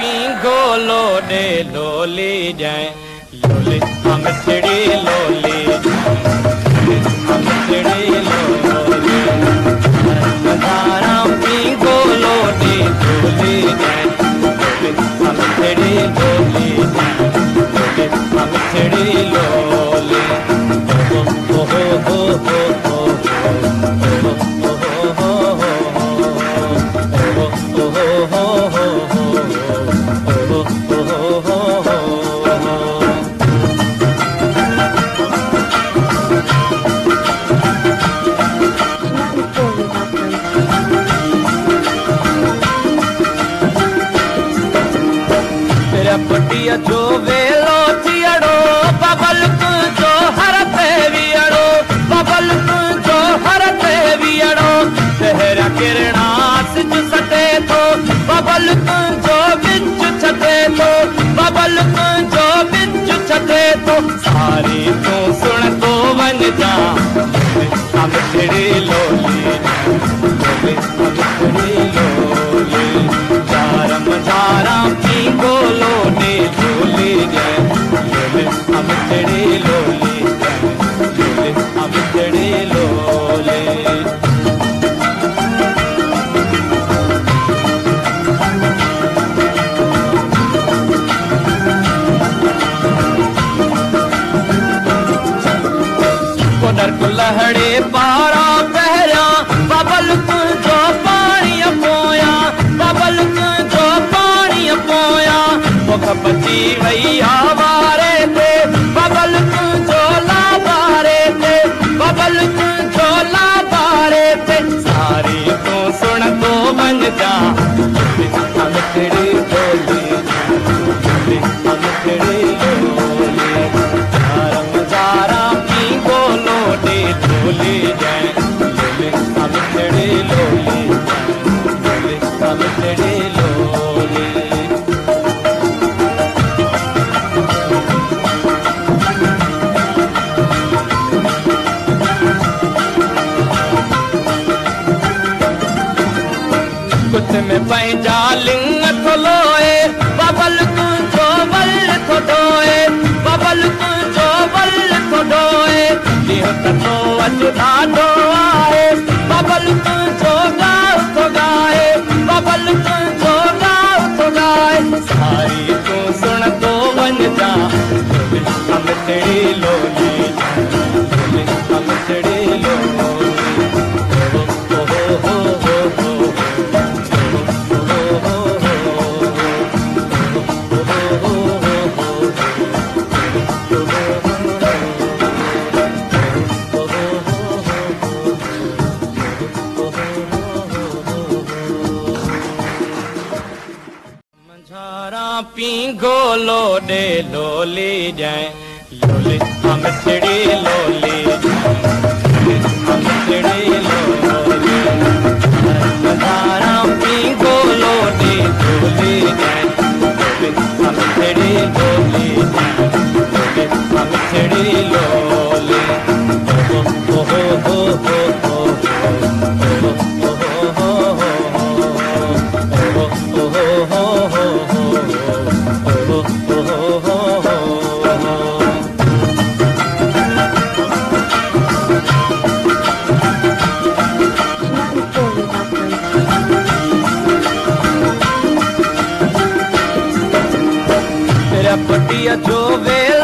पींगो Lode lolly जाए lolly हम चिड़ी लोली हम चिड़ी लोली मजारा पींगो लोडे लोली जाए लोली हम चिड़ी लोली लोली हम चिड़ी लोली हो हो हो हो हो पटिया जो वेलो थियड़ो बबल जो हर देवियड़ो बबल जो हर देवियड़ो तेरा किरणा सिज सटे तो बबल जो बिच छटे तो बबल जो बिच छटे तो सारी तू सुन तो वन जा हम तेरी लोली हम तेरी लोली जारम जारा पींगो लोली लोली जाए लोली हम तेरी लोली लोली हम तेरी लोली कोडर कुलहड़े पारा पहरा बबल जो पानी पोया बबल जो पानी पोया मुख बची वैया वारे थे बबल जो लाबारे थे बबल जो लाबारे थे सारी तो सुन तो बन जा हम तेरी लोली हम तेरी लोली जारा पींगो लोली लोली जाए लोली हम तेरी लोली लोली हम तेरी लोली कुछ में पंहिंजा लिंग थो लोए बबल जो बल थो डोए बबल जो बल थो डोए लियो तो अच ॾाढो आहे बबल जो गाओ थो गाए बबल जो गाओ थो गाए सारी तू सुन तो वन जा हम तेरी लोली हम तेरी लोली हो हो हो हो हो पींगो लोडे लोली जाए लोली हम चिड़ी लोली हम चिड़ी लोली मजारा पींगो लोडे लोली जाए लोली हम चिड़ी लोली लोली हम चिड़ी लोली हो हो हो हो हो पटिया जो वेल